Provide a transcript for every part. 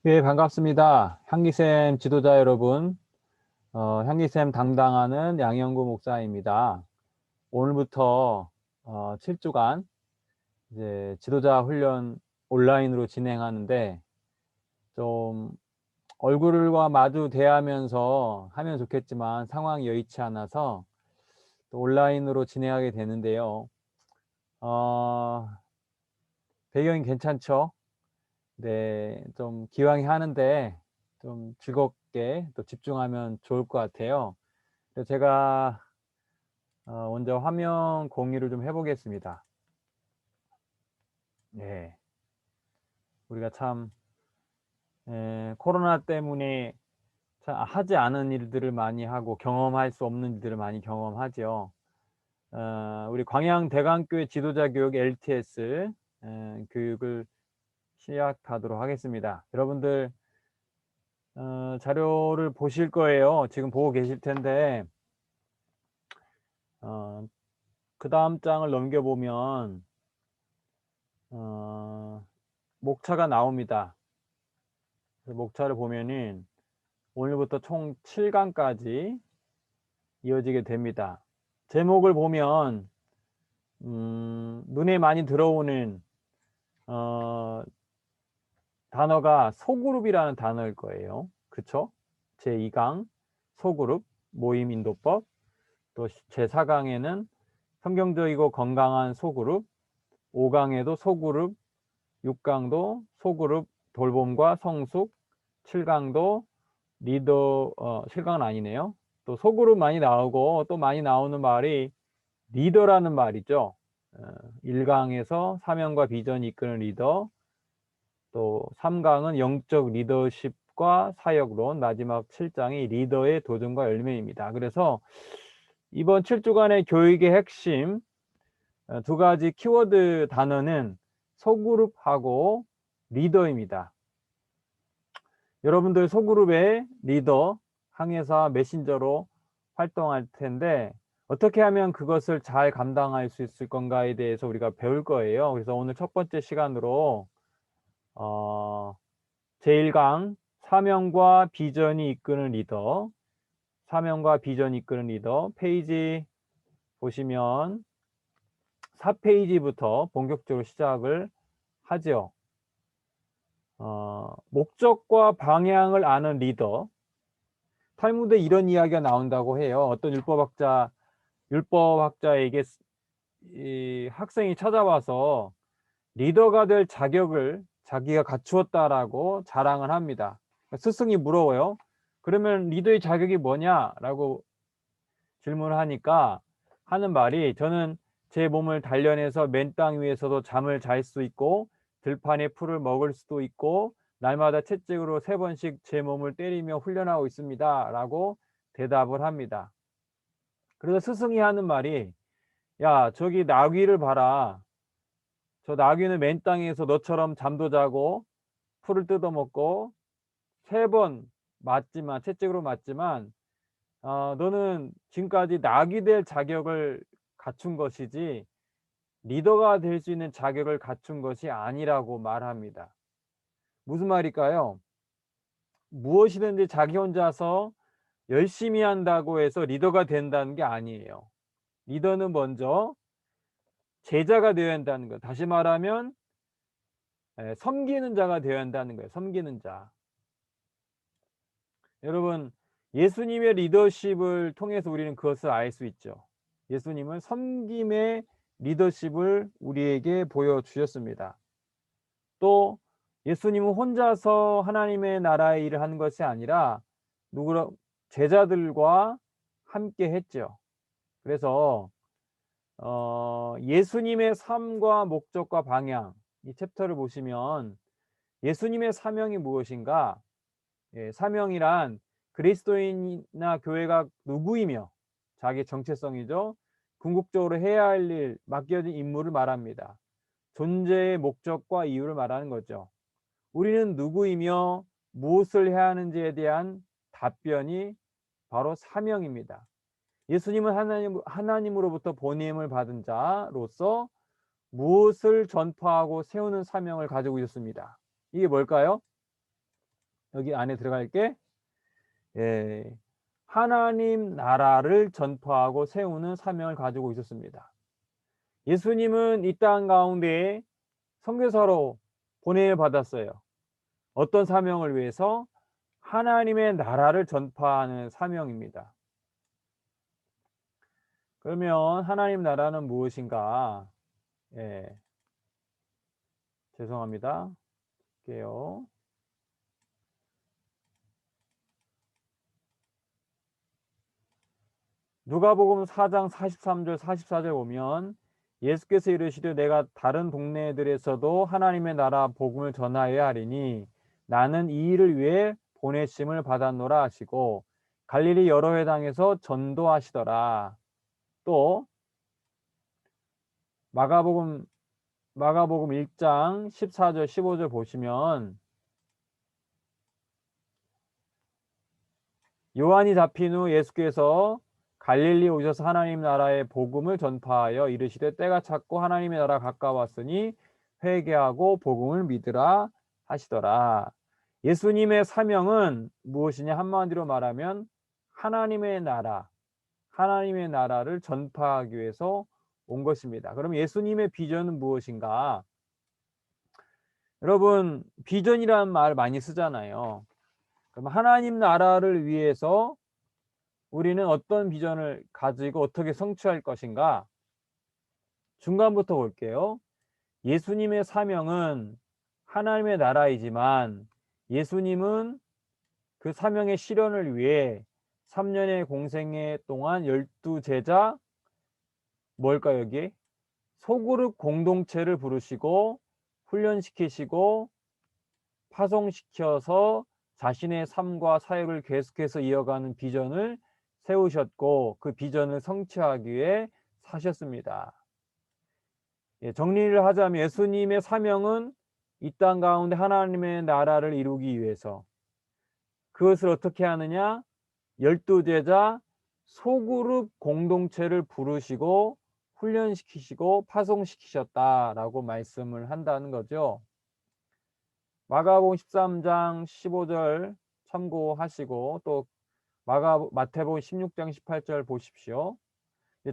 예, 반갑습니다. 향기샘 지도자 여러분, 향기샘 담당하는 양영구 목사입니다. 오늘부터 7주간 이제 지도자 훈련 온라인으로 진행하는데 좀 얼굴과 마주 대하면서 하면 좋겠지만 상황이 여의치 않아서 또 온라인으로 진행하게 되는데요. 어, 배경이 괜찮죠? 네, 좀 기왕에 하는데 좀 즐겁게 또 집중하면 좋을 것 같아요. 그래서 제가 먼저 화면 공유를 좀 해보겠습니다. 네, 우리가 참 코로나 때문에 참 하지 않은 일들을 많이 하고 경험할 수 없는 일들을 많이 경험하죠. 우리 광양대강교회 지도자 교육 LTS 교육을 시작하도록 하겠습니다. 여러분들 자료를 보실 거예요. 지금 보고 계실 텐데 그 다음 장을 넘겨보면 목차가 나옵니다. 목차를 보면은 오늘부터 총 7강까지 이어지게 됩니다. 제목을 보면 눈에 많이 들어오는 단어가 소그룹이라는 단어일 거예요. 그쵸? 제2강 소그룹 모임 인도법, 또 제4강에는 성경적이고 건강한 소그룹, 5강에도 소그룹, 6강도 소그룹 돌봄과 성숙, 7강도 리더, 7강은 아니네요. 또 소그룹 많이 나오고 또 많이 나오는 말이 리더라는 말이죠. 1강에서 사명과 비전이 이끄는 리더, 또 3강은 영적 리더십과 사역론, 마지막 7장이 리더의 도전과 열매입니다. 그래서 이번 7주간의 교육의 핵심 두 가지 키워드 단어는 소그룹하고 리더입니다. 여러분들 소그룹의 리더, 항해사, 메신저로 활동할 텐데 어떻게 하면 그것을 잘 감당할 수 있을 건가에 대해서 우리가 배울 거예요. 그래서 오늘 첫 번째 시간으로 제1강 사명과 비전이 이끄는 리더, 사명과 비전이 이끄는 리더 페이지 보시면 4페이지부터 본격적으로 시작을 하죠. 목적과 방향을 아는 리더. 탈무드에 이런 이야기가 나온다고 해요. 어떤 율법학자에게 이 학생이 찾아와서 리더가 될 자격을 자기가 갖추었다라고 자랑을 합니다. 스승이 물어요. 그러면 리더의 자격이 뭐냐라고 질문을 하니까 하는 말이, 저는 제 몸을 단련해서 맨 땅 위에서도 잠을 잘 수 있고 들판에 풀을 먹을 수도 있고 날마다 채찍으로 3번씩 제 몸을 때리며 훈련하고 있습니다 라고 대답을 합니다. 그래서 스승이 하는 말이, 야, 저기 나귀를 봐라. 저 나귀는 맨 땅에서 너처럼 잠도 자고 풀을 뜯어먹고 3번 맞지만, 채찍으로 맞지만 너는 지금까지 낙이 될 자격을 갖춘 것이지 리더가 될 수 있는 자격을 갖춘 것이 아니라고 말합니다. 무슨 말일까요? 무엇이든지 자기 혼자서 열심히 한다고 해서 리더가 된다는 게 아니에요. 리더는 먼저 제자가 되어야 한다는 거. 다시 말하면 섬기는 자가 되어야 한다는 거예요. 섬기는 자. 여러분, 예수님의 리더십을 통해서 우리는 그것을 알 수 있죠. 예수님은 섬김의 리더십을 우리에게 보여주셨습니다. 또 예수님은 혼자서 하나님의 나라의 일을 하는 것이 아니라 누구라 제자들과 함께 했죠. 그래서 예수님의 삶과 목적과 방향, 이 챕터를 보시면 예수님의 사명이 무엇인가? 사명이란 그리스도인이나 교회가 누구이며 자기 정체성이죠. 궁극적으로 해야 할 일, 맡겨진 임무를 말합니다. 존재의 목적과 이유를 말하는 거죠. 우리는 누구이며 무엇을 해야 하는지에 대한 답변이 바로 사명입니다. 예수님은 하나님으로부터 보냄을 받은 자로서 무엇을 전파하고 세우는 사명을 가지고 있었습니다. 이게 뭘까요? 여기 안에 들어갈게. 예, 하나님 나라를 전파하고 세우는 사명을 가지고 있었습니다. 예수님은 이 땅 가운데 선교사로 보냄을 받았어요. 어떤 사명을 위해서? 하나님의 나라를 전파하는 사명입니다. 그러면 하나님 나라는 무엇인가? 예, 죄송합니다. 볼게요. 누가복음 4장 43절 44절 보면 예수께서 이르시되 내가 다른 동네들에서도 하나님의 나라 복음을 전하여야 하리니 나는 이 일을 위해 보내심을 받았노라 하시고 갈릴리 여러 회당에서 전도하시더라. 또 마가복음 1장 14절 15절 보시면 요한이 잡힌 후 예수께서 갈릴리 오셔서 하나님 나라의 복음을 전파하여 이르시되 때가 찼고 하나님의 나라 가까웠으니 회개하고 복음을 믿으라 하시더라. 예수님의 사명은 무엇이냐? 한마디로 말하면 하나님의 나라를 전파하기 위해서 온 것입니다. 그럼 예수님의 비전은 무엇인가? 여러분, 비전이라는 말 많이 쓰잖아요. 그럼 하나님 나라를 위해서 우리는 어떤 비전을 가지고 어떻게 성취할 것인가? 중간부터 볼게요. 예수님의 사명은 하나님의 나라이지만 예수님은 그 사명의 실현을 위해 3년의 공생애 동안 12제자 뭘까요, 여기? 소그룹 공동체를 부르시고 훈련시키시고 파송시켜서 자신의 삶과 사역을 계속해서 이어가는 비전을 세우셨고 그 비전을 성취하기 위해 사셨습니다. 예, 정리를 하자면 예수님의 사명은 이 땅 가운데 하나님의 나라를 이루기 위해서 그것을 어떻게 하느냐? 12제자 소그룹 공동체를 부르시고 훈련시키시고 파송시키셨다라고 말씀을 한다는 거죠. 마가복음 13장 15절 참고하시고 또 마태복음 16장 18절 보십시오.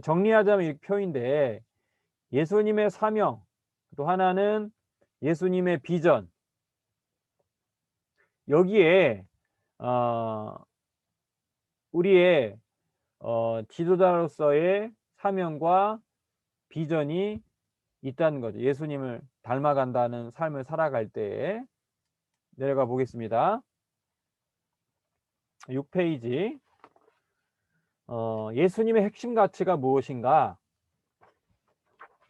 정리하자면 이 표인데 예수님의 사명, 또 하나는 예수님의 비전. 여기에 우리의 지도자로서의 사명과 비전이 있다는 거죠. 예수님을 닮아간다는 삶을 살아갈 때에. 내려가 보겠습니다. 6페이지. 예수님의 핵심 가치가 무엇인가?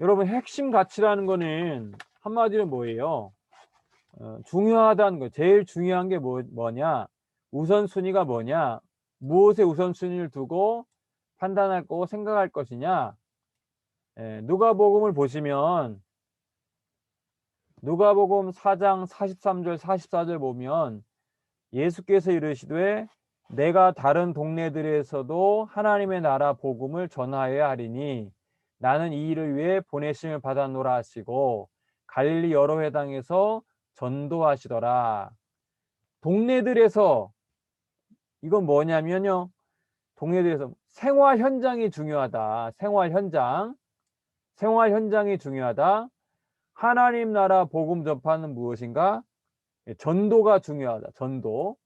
여러분, 핵심 가치라는 거는 한마디로 뭐예요? 중요하다는 거. 제일 중요한 게 뭐냐? 우선순위가 뭐냐? 무엇에 우선순위를 두고 판단할 거고 생각할 것이냐? 누가복음을 보시면 누가복음 4장 43절 44절 보면 예수께서 이르시되 내가 다른 동네들에서도 하나님의 나라 복음을 전하여야 하리니 나는 이 일을 위해 보내심을 받았노라 하시고 갈릴리 여러 회당에서 전도하시더라. 동네들에서 이건 뭐냐면요. 동네들에서 생활 현장이 중요하다. 생활 현장이 중요하다. 하나님 나라 복음 전파는 무엇인가? 전도가 중요하다. 전도.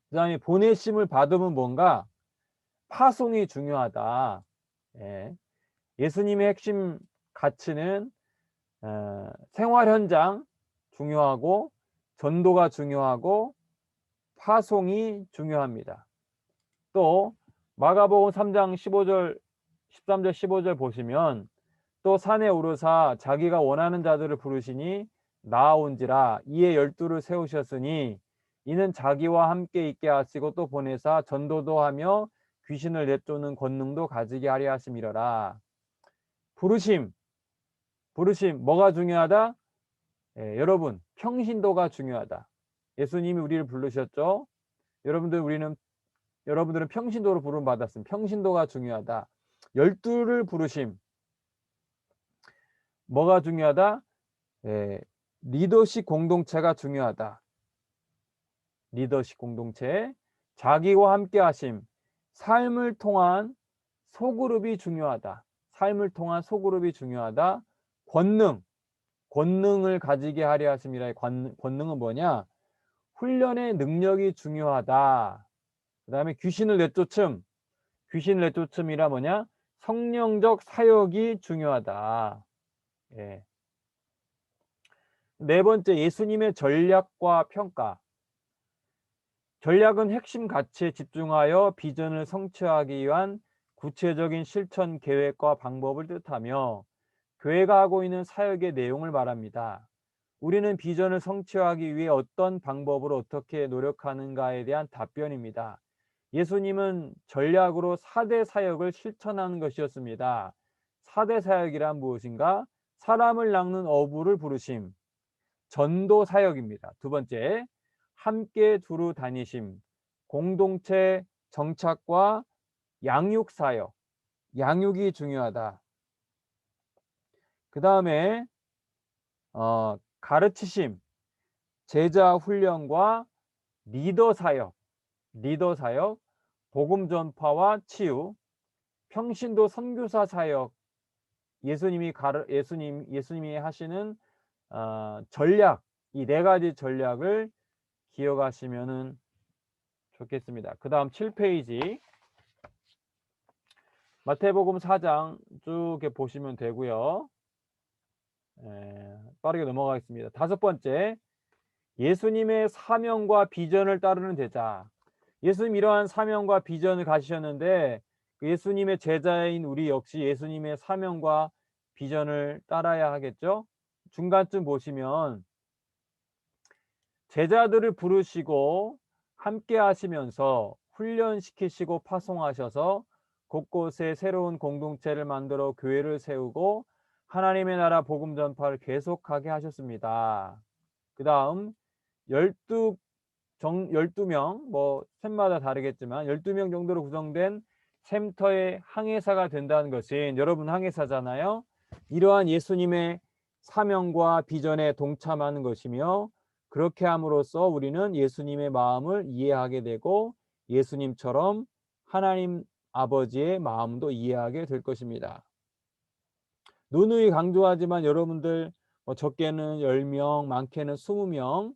그 다음에 보내심을 받으면 뭔가? 파송이 중요하다. 예. 예수님의 핵심 가치는 생활 현장 중요하고 전도가 중요하고 파송이 중요합니다. 또 마가복음 3장 15절 13절 15절 보시면 또 산에 오르사 자기가 원하는 자들을 부르시니 나아온지라 이에 12를 세우셨으니 이는 자기와 함께 있게 하시고 또 보내사 전도도 하며 귀신을 내쫓는 권능도 가지게 하려 하심이러라. 부르심 뭐가 중요하다? 여러분 평신도가 중요하다. 예수님이 우리를 부르셨죠. 여러분들은 평신도로 부름 받았습니다. 평신도가 중요하다. 12를 부르심 뭐가 중요하다? 리더십 공동체가 중요하다. 리더십 공동체, 자기와 함께 하심, 삶을 통한 소그룹이 중요하다. 삶을 통한 소그룹이 중요하다. 권능을 가지게 하려 하심이라. 권능은 뭐냐? 훈련의 능력이 중요하다. 그 다음에 귀신을 내쫓음이라 뭐냐? 성령적 사역이 중요하다. 예. 네 번째, 예수님의 전략과 평가. 전략은 핵심 가치에 집중하여 비전을 성취하기 위한 구체적인 실천 계획과 방법을 뜻하며 교회가 하고 있는 사역의 내용을 말합니다. 우리는 비전을 성취하기 위해 어떤 방법으로 어떻게 노력하는가에 대한 답변입니다. 예수님은 전략으로 4대 사역을 실천하는 것이었습니다. 4대 사역이란 무엇인가? 사람을 낚는 어부를 부르심, 전도 사역입니다. 두 번째, 함께 두루 다니심, 공동체 정착과 양육 사역, 양육이 중요하다. 그 다음에 가르치심, 제자 훈련과 리더 사역, 복음 전파와 치유, 평신도 선교사 사역, 예수님이 하시는 전략, 이 네 가지 전략을 기억하시면은 좋겠습니다. 그 다음 7페이지 마태복음 4장 쭉 이렇게 보시면 되고요. 빠르게 넘어가겠습니다. 다섯 번째, 예수님의 사명과 비전을 따르는 제자. 예수님 이러한 사명과 비전을 가지셨는데 그 예수님의 제자인 우리 역시 예수님의 사명과 비전을 따라야 하겠죠. 중간쯤 보시면 제자들을 부르시고 함께 하시면서 훈련시키시고 파송하셔서 곳곳에 새로운 공동체를 만들어 교회를 세우고 하나님의 나라 복음 전파를 계속하게 하셨습니다. 그 다음 12명, 뭐 셈마다 다르겠지만 12명 정도로 구성된 샘터의 항해사가 된다는 것은, 여러분 항해사잖아요. 이러한 예수님의 사명과 비전에 동참하는 것이며, 그렇게 함으로써 우리는 예수님의 마음을 이해하게 되고 예수님처럼 하나님 아버지의 마음도 이해하게 될 것입니다. 누누이 강조하지만 여러분들 적게는 10명, 많게는 20명,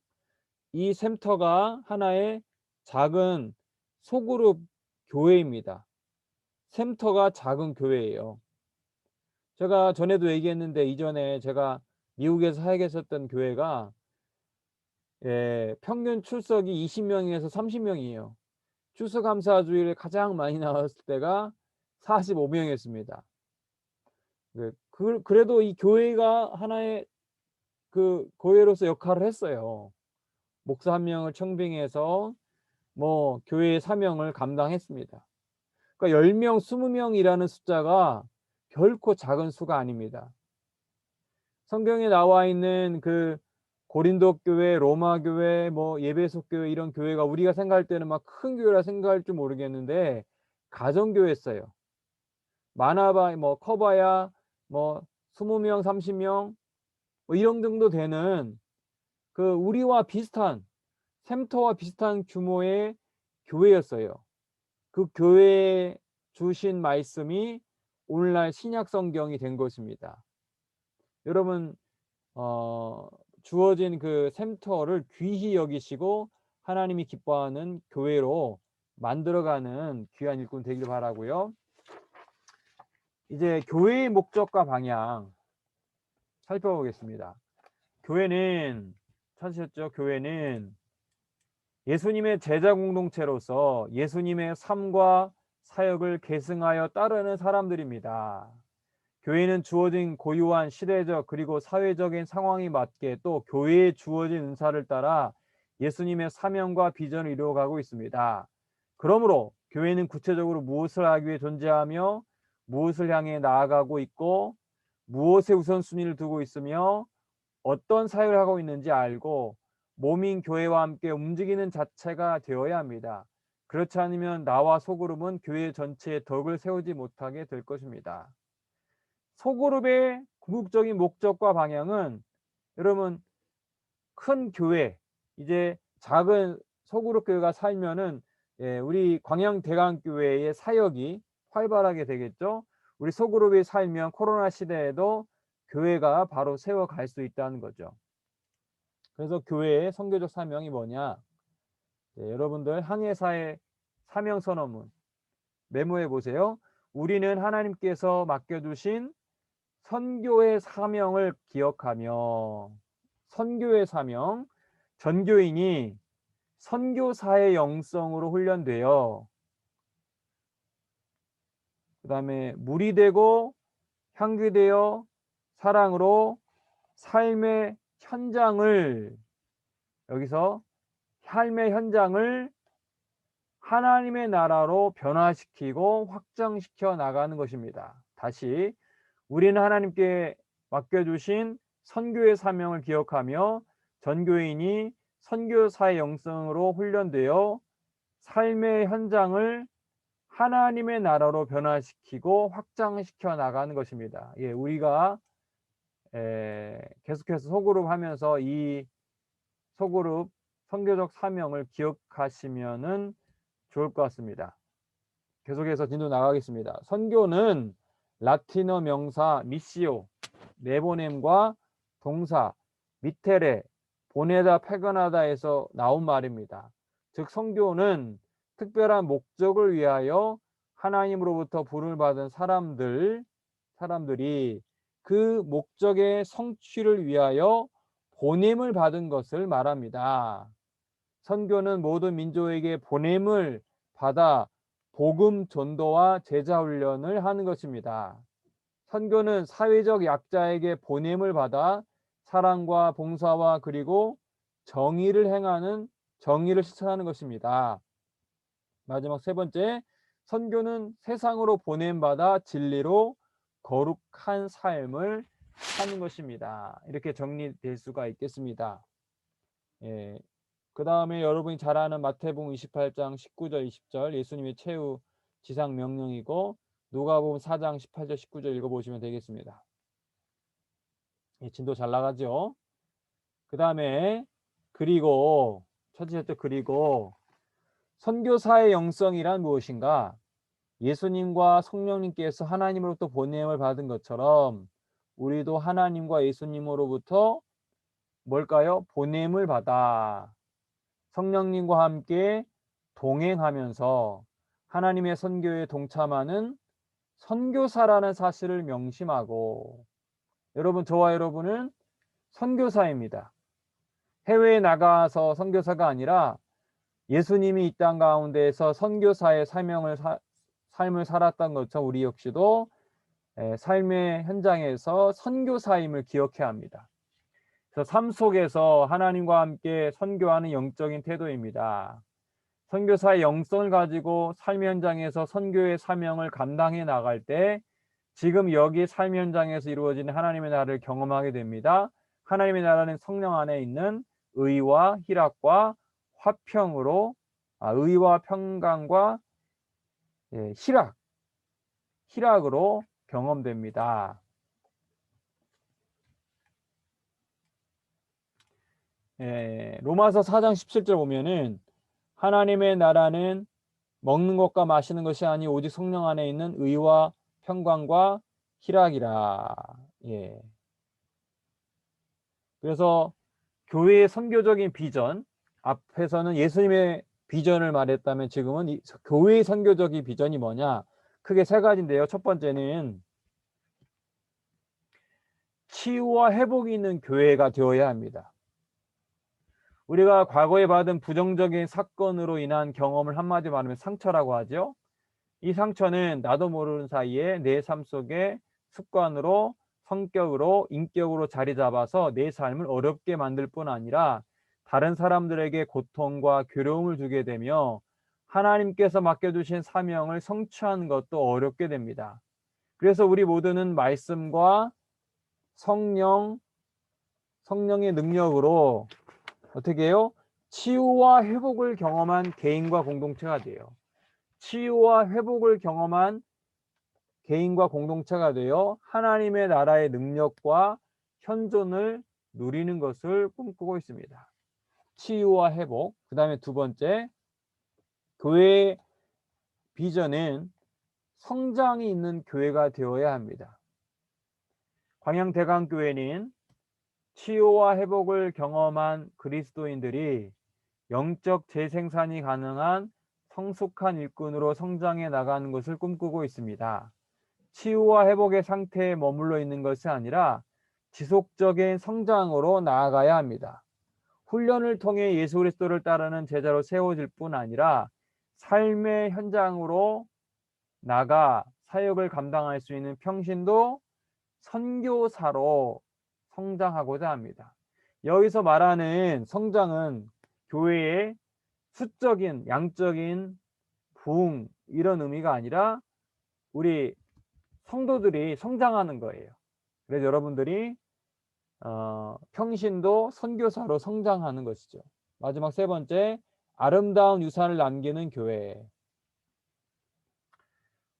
이 샘터가 하나의 작은 소그룹 교회입니다. 샘터가 작은 교회예요. 제가 전에도 얘기했는데 이전에 제가 미국에서 사역했었던 교회가 평균 출석이 20명에서 30명이에요. 추수감사주일에 가장 많이 나왔을 때가 45명이었습니다. 그래도 이 교회가 하나의 그 교회로서 역할을 했어요. 목사 한 명을 청빙해서 교회의 사명을 감당했습니다. 그러니까 10명, 20명이라는 숫자가 결코 작은 수가 아닙니다. 성경에 나와 있는 그 고린도 교회, 로마 교회, 예배소 교회, 이런 교회가 우리가 생각할 때는 막 큰 교회라 생각할 줄 모르겠는데 가정교회였어요. 많아봐 커봐야 20명, 30명 이런 정도 되는 그 우리와 비슷한 샘터와 비슷한 규모의 교회였어요. 그 교회에 주신 말씀이 오늘날 신약 성경이 된 것입니다. 여러분 주어진 그 샘터를 귀히 여기시고 하나님이 기뻐하는 교회로 만들어가는 귀한 일꾼 되길 바라고요. 이제 교회의 목적과 방향 살펴보겠습니다. 교회는 찾으셨죠? 교회는 예수님의 제자 공동체로서 예수님의 삶과 사역을 계승하여 따르는 사람들입니다. 교회는 주어진 고유한 시대적 그리고 사회적인 상황에 맞게 또 교회에 주어진 은사를 따라 예수님의 사명과 비전을 이루어가고 있습니다. 그러므로 교회는 구체적으로 무엇을 하기 위해 존재하며 무엇을 향해 나아가고 있고 무엇에 우선순위를 두고 있으며 어떤 사역을 하고 있는지 알고 몸인 교회와 함께 움직이는 자체가 되어야 합니다. 그렇지 않으면 나와 소그룹은 교회 전체에 덕을 세우지 못하게 될 것입니다. 소그룹의 궁극적인 목적과 방향은 여러분 큰 교회, 이제 작은 소그룹 교회가 살면은 우리 광양대강교회의 사역이 활발하게 되겠죠. 우리 소그룹이 살면 코로나 시대에도 교회가 바로 세워갈 수 있다는 거죠. 그래서 교회의 선교적 사명이 뭐냐? 여러분들 항해사의 사명 선언문 메모해 보세요. 우리는 하나님께서 맡겨주신 선교의 사명을 기억하며, 선교의 사명, 전교인이 선교사의 영성으로 훈련되어 그 다음에 물이 되고 향기 되어 사랑으로 삶의 현장을, 여기서 삶의 현장을 하나님의 나라로 변화시키고 확장시켜 나가는 것입니다. 다시, 우리는 하나님께 맡겨주신 선교의 사명을 기억하며 전교인이 선교사의 영성으로 훈련되어 삶의 현장을 하나님의 나라로 변화시키고 확장시켜 나가는 것입니다. 우리가 계속해서 소그룹 하면서 이 소그룹 선교적 사명을 기억하시면은 좋을 것 같습니다. 계속해서 진도 나가겠습니다. 선교는 라틴어 명사 미시오, 내보냄과 동사 미테레, 보내다, 패거나다에서 나온 말입니다. 즉 선교는 특별한 목적을 위하여 하나님으로부터 부름을 받은 사람들이 그 목적의 성취를 위하여 보냄을 받은 것을 말합니다. 선교는 모든 민족에게 보냄을 받아 복음 전도와 제자 훈련을 하는 것입니다. 선교는 사회적 약자에게 보냄을 받아 사랑과 봉사와 그리고 정의를 실천하는 것입니다. 마지막 세 번째, 선교는 세상으로 보냄받아 진리로 거룩한 삶을 사는 것입니다. 이렇게 정리될 수가 있겠습니다. 그 다음에 여러분이 잘 아는 마태복음 28장 19절 20절 예수님의 최후 지상 명령이고, 누가복음 4장 18절 19절 읽어보시면 되겠습니다. 진도 잘 나가죠. 그 다음에 그리고 첫째였죠. 그리고 선교사의 영성이란 무엇인가? 예수님과 성령님께서 하나님으로부터 보냄을 받은 것처럼 우리도 하나님과 예수님으로부터 뭘까요? 보냄을 받아 성령님과 함께 동행하면서 하나님의 선교에 동참하는 선교사라는 사실을 명심하고, 여러분, 저와 여러분은 선교사입니다. 해외에 나가서 선교사가 아니라 예수님이 이 땅 가운데에서 선교사의 삶을 살았던 것처럼 우리 역시도 삶의 현장에서 선교사임을 기억해야 합니다. 그래서 삶 속에서 하나님과 함께 선교하는 영적인 태도입니다. 선교사의 영성을 가지고 삶의 현장에서 선교의 사명을 감당해 나갈 때 지금 여기 삶의 현장에서 이루어지는 하나님의 나라를 경험하게 됩니다. 하나님의 나라는 성령 안에 있는 의와 희락과 화평으로 의와 평강과 희락으로 경험됩니다. 로마서 4장 17절 보면은 하나님의 나라는 먹는 것과 마시는 것이 아니 오직 성령 안에 있는 의와 평강과 희락이라. 그래서 교회의 선교적인 비전, 앞에서는 예수님의 비전을 말했다면 지금은 교회의 선교적인 비전이 뭐냐? 크게 세 가지인데요. 첫 번째는 치유와 회복이 있는 교회가 되어야 합니다. 우리가 과거에 받은 부정적인 사건으로 인한 경험을 한마디로 말하면 상처라고 하죠. 이 상처는 나도 모르는 사이에 내 삶 속에 습관으로, 성격으로, 인격으로 자리 잡아서 내 삶을 어렵게 만들 뿐 아니라 다른 사람들에게 고통과 괴로움을 주게 되며 하나님께서 맡겨주신 사명을 성취하는 것도 어렵게 됩니다. 그래서 우리 모두는 말씀과 성령의 능력으로 어떻게 해요? 치유와 회복을 경험한 개인과 공동체가 돼요. 치유와 회복을 경험한 개인과 공동체가 되어 하나님의 나라의 능력과 현존을 누리는 것을 꿈꾸고 있습니다. 치유와 회복. 그 다음에 두 번째, 교회의 비전은 성장이 있는 교회가 되어야 합니다. 광양대강교회는 치유와 회복을 경험한 그리스도인들이 영적 재생산이 가능한 성숙한 일꾼으로 성장해 나가는 것을 꿈꾸고 있습니다. 치유와 회복의 상태에 머물러 있는 것이 아니라 지속적인 성장으로 나아가야 합니다. 훈련을 통해 예수 그리스도를 따르는 제자로 세워질 뿐 아니라 삶의 현장으로 나가 사역을 감당할 수 있는 평신도 선교사로 성장하고자 합니다. 여기서 말하는 성장은 교회의 수적인, 양적인 부흥 이런 의미가 아니라 우리 성도들이 성장하는 거예요. 그래서 여러분들이 평신도 선교사로 성장하는 것이죠. 마지막 세 번째, 아름다운 유산을 남기는 교회.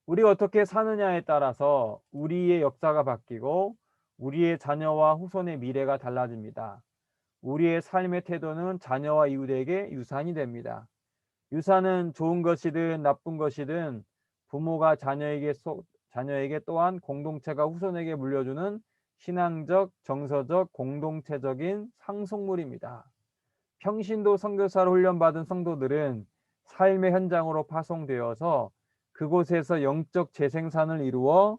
우리가 어떻게 사느냐에 따라서 우리의 역사가 바뀌고 우리의 자녀와 후손의 미래가 달라집니다. 우리의 삶의 태도는 자녀와 이웃에게 유산이 됩니다. 유산은 좋은 것이든 나쁜 것이든 부모가 자녀에게 또한 공동체가 후손에게 물려주는 신앙적, 정서적, 공동체적인 상속물입니다. 평신도 선교사로 훈련받은 성도들은 삶의 현장으로 파송되어서 그곳에서 영적 재생산을 이루어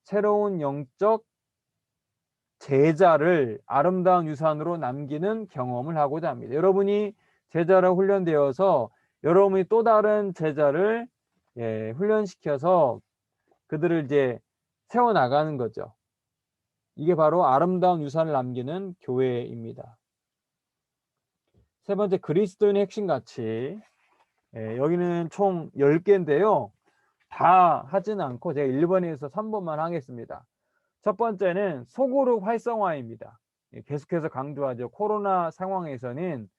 새로운 영적 제자를 아름다운 유산으로 남기는 경험을 하고자 합니다. 여러분이 제자로 훈련되어서 여러분이 또 다른 제자를 훈련시켜서 그들을 이제 세워나가는 거죠. 이게 바로 아름다운 유산을 남기는 교회입니다. 세 번째, 그리스도인의 핵심 가치. 여기는 총 10개인데요. 다 하지는 않고 제가 1번에서 3번만 하겠습니다. 첫 번째는 소그룹 활성화입니다. 계속해서 강조하죠. 코로나 상황에서는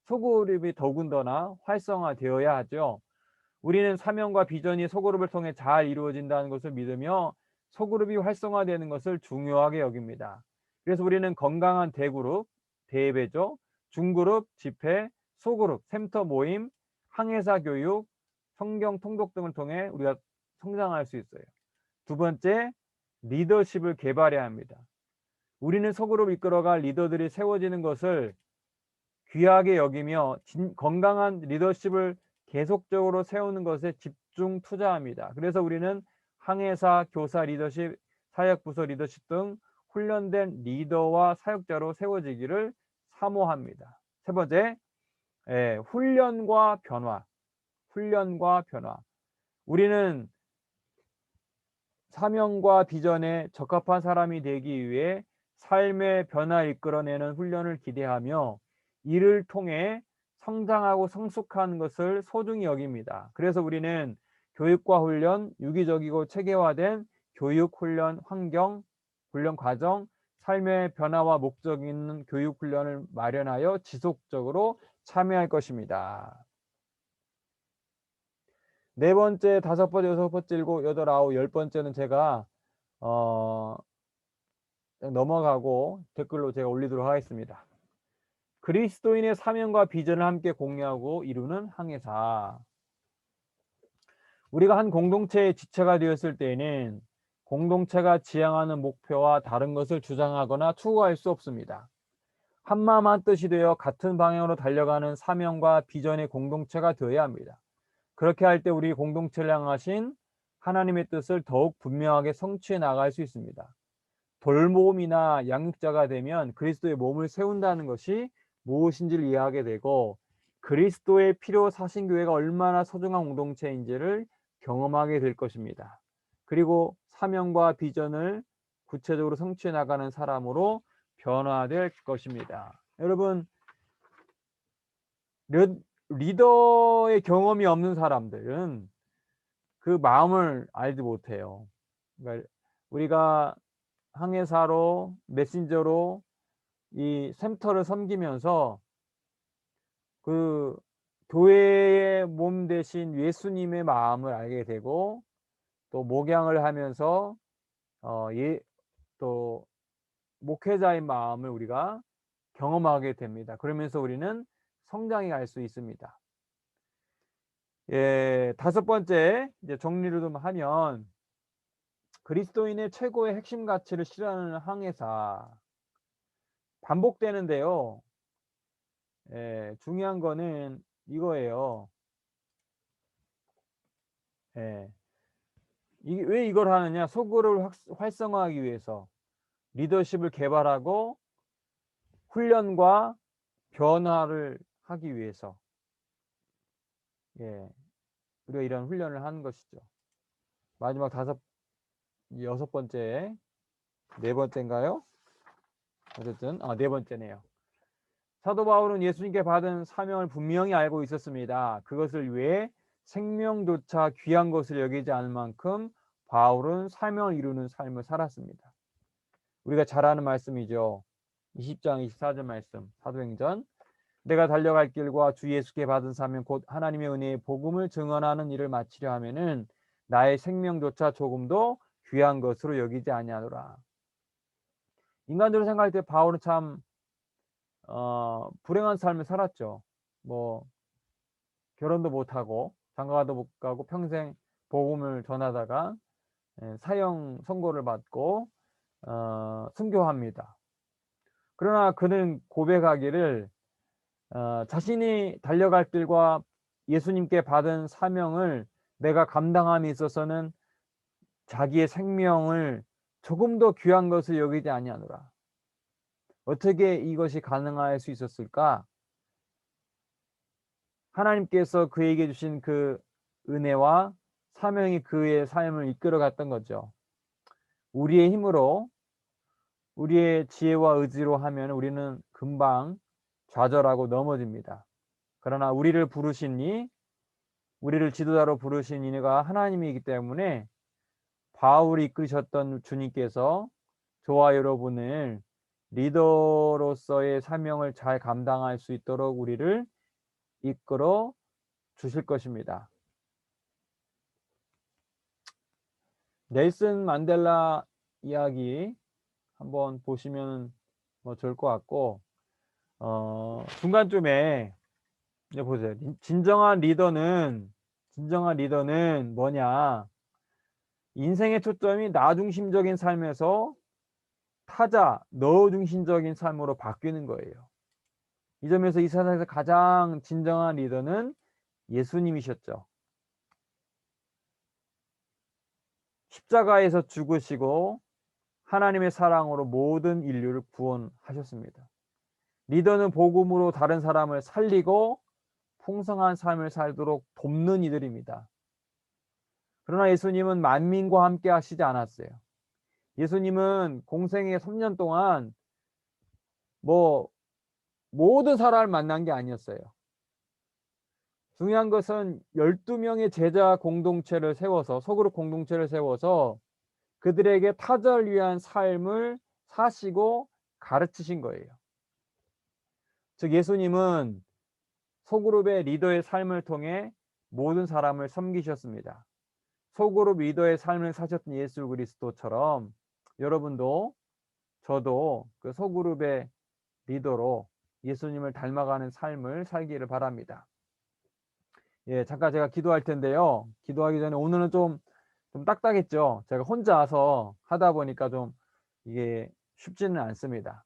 소그룹이 더군다나 활성화되어야 하죠. 우리는 사명과 비전이 소그룹을 통해 잘 이루어진다는 것을 믿으며 소그룹이 활성화되는 것을 중요하게 여깁니다. 그래서 우리는 건강한 대그룹, 대예배조, 중그룹, 집회, 소그룹, 샘터 모임, 항해사 교육, 성경 통독 등을 통해 우리가 성장할 수 있어요. 두 번째, 리더십을 개발해야 합니다. 우리는 소그룹을 이끌어갈 리더들이 세워지는 것을 귀하게 여기며 건강한 리더십을 계속적으로 세우는 것에 집중 투자합니다. 그래서 우리는 항해사, 교사 리더십, 사역부서 리더십 등 훈련된 리더와 사역자로 세워지기를 사모합니다. 세 번째, 훈련과 변화. 훈련과 변화. 우리는 사명과 비전에 적합한 사람이 되기 위해 삶의 변화를 이끌어내는 훈련을 기대하며 이를 통해 성장하고 성숙하는 것을 소중히 여깁니다. 그래서 우리는 교육과 훈련, 유기적이고 체계화된 교육 훈련 환경, 훈련 과정, 삶의 변화와 목적 있는 교육 훈련을 마련하여 지속적으로 참여할 것입니다. 네 번째, 다섯 번째, 여섯 번째, 일곱, 여덟, 아홉, 열 번째는 제가 넘어가고 댓글로 제가 올리도록 하겠습니다. 그리스도인의 사명과 비전을 함께 공유하고 이루는 항해사. 우리가 한 공동체의 지체가 되었을 때에는 공동체가 지향하는 목표와 다른 것을 주장하거나 추구할 수 없습니다. 한마음 한뜻이 되어 같은 방향으로 달려가는 사명과 비전의 공동체가 되어야 합니다. 그렇게 할 때 우리 공동체를 향하신 하나님의 뜻을 더욱 분명하게 성취해 나갈 수 있습니다. 돌봄이나 양육자가 되면 그리스도의 몸을 세운다는 것이 무엇인지를 이해하게 되고 그리스도의 피로 사신 교회가 얼마나 소중한 공동체인지를 경험하게 될 것입니다. 그리고 사명과 비전을 구체적으로 성취해 나가는 사람으로 변화될 것입니다. 여러분, 리더의 경험이 없는 사람들은 그 마음을 알지 못해요. 그러니까 우리가 항해사로 메신저로 이 샘터를 섬기면서 그 교회의 몸 대신 예수님의 마음을 알게 되고 또 목양을 하면서 또 목회자의 마음을 우리가 경험하게 됩니다. 그러면서 우리는 성장해 갈 수 있습니다. 예, 다섯 번째 이제 정리를 좀 하면 그리스도인의 최고의 핵심 가치를 실현하는 항해사 반복되는데요. 예, 중요한 거는 이거예요. 예, 왜 이걸 하느냐? 소구를 활성화하기 위해서 리더십을 개발하고 훈련과 변화를 하기 위해서 예, 우리가 이런 훈련을 하는 것이죠. 마지막 여섯 번째, 네 번째인가요? 어쨌든 네 번째네요. 사도 바울은 예수님께 받은 사명을 분명히 알고 있었습니다. 그것을 위해 생명조차 귀한 것을 여기지 않을 만큼 바울은 사명을 이루는 삶을 살았습니다. 우리가 잘 아는 말씀이죠. 20장 24절 말씀 사도행전. 내가 달려갈 길과 주 예수께 받은 사명 곧 하나님의 은혜의 복음을 증언하는 일을 마치려 하면은 나의 생명조차 조금도 귀한 것으로 여기지 아니하노라. 인간적으로 생각할 때 바울은 참 불행한 삶을 살았죠. 뭐 결혼도 못하고 장가도 못 가고 평생 복음을 전하다가 사형 선고를 받고 순교합니다. 그러나 그는 고백하기를 자신이 달려갈 길과 예수님께 받은 사명을 내가 감당함에 있어서는 자기의 생명을 조금도 귀한 것을 여기지 아니하노라. 어떻게 이것이 가능할 수 있었을까? 하나님께서 그에게 주신 그 은혜와 사명이 그의 삶을 이끌어 갔던 거죠. 우리의 힘으로 우리의 지혜와 의지로 하면 우리는 금방 좌절하고 넘어집니다. 그러나 우리를 지도자로 부르신 이가 하나님이기 때문에 바울이 이끄셨던 주님께서 저와 여러분을 리더로서의 사명을 잘 감당할 수 있도록 우리를 이끌어 주실 것입니다. 넬슨 만델라 이야기 한번 보시면 좋을 것 같고 중간쯤에 이제 보세요. 진정한 리더는 뭐냐? 인생의 초점이 나 중심적인 삶에서 타자, 너 중심적인 삶으로 바뀌는 거예요. 이 점에서 이 세상에서 가장 진정한 리더는 예수님이셨죠. 십자가에서 죽으시고 하나님의 사랑으로 모든 인류를 구원하셨습니다. 리더는 복음으로 다른 사람을 살리고 풍성한 삶을 살도록 돕는 이들입니다. 그러나 예수님은 만민과 함께 하시지 않았어요. 예수님은 공생의 3년 동안 모든 사람을 만난 게 아니었어요. 중요한 것은 12명의 제자 공동체를 세워서 소그룹 공동체를 세워서 그들에게 타자를 위한 삶을 사시고 가르치신 거예요. 즉 예수님은 소그룹의 리더의 삶을 통해 모든 사람을 섬기셨습니다. 소그룹 리더의 삶을 사셨던 예수 그리스도처럼 여러분도 저도 그 소그룹의 리더로 예수님을 닮아가는 삶을 살기를 바랍니다. 예, 잠깐 제가 기도할 텐데요. 기도하기 전에 오늘은 좀 딱딱했죠. 제가 혼자서 하다 보니까 좀 이게 쉽지는 않습니다.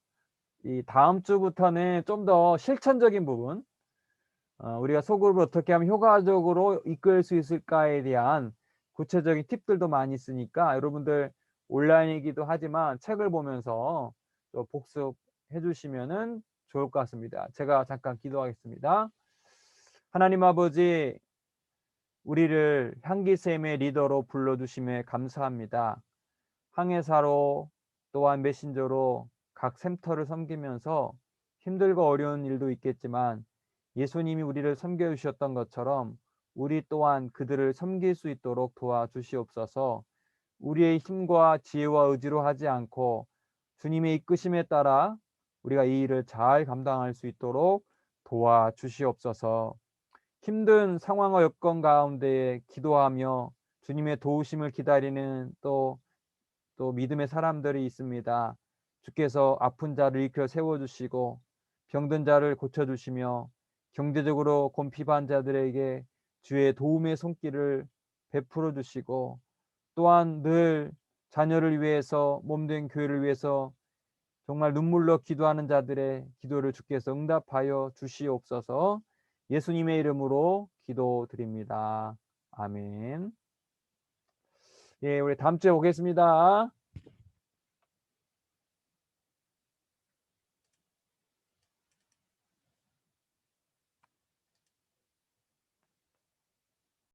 이 다음 주부터는 좀 더 실천적인 부분, 우리가 소그룹을 어떻게 하면 효과적으로 이끌 수 있을까에 대한 구체적인 팁들도 많이 있으니까 여러분들 온라인이기도 하지만 책을 보면서 또 복습해 주시면은 좋을 것 같습니다. 제가 잠깐 기도하겠습니다. 하나님 아버지, 우리를 향기샘의 리더로 불러주심에 감사합니다. 항해사로 또한 메신저로 각 샘터를 섬기면서 힘들고 어려운 일도 있겠지만 예수님이 우리를 섬겨주셨던 것처럼 우리 또한 그들을 섬길 수 있도록 도와주시옵소서. 우리의 힘과 지혜와 의지로 하지 않고 주님의 이끄심에 따라 우리가 이 일을 잘 감당할 수 있도록 도와주시옵소서. 힘든 상황과 여건 가운데 기도하며 주님의 도우심을 기다리는 또 믿음의 사람들이 있습니다. 주께서 아픈 자를 일으켜 세워주시고 병든 자를 고쳐주시며 경제적으로 곤핍한 자들에게 주의 도움의 손길을 베풀어 주시고, 또한 늘 자녀를 위해서, 몸된 교회를 위해서 정말 눈물로 기도하는 자들의 기도를 주께서 응답하여 주시옵소서. 예수님의 이름으로 기도드립니다. 아멘. 예, 우리 다음 주에 오겠습니다.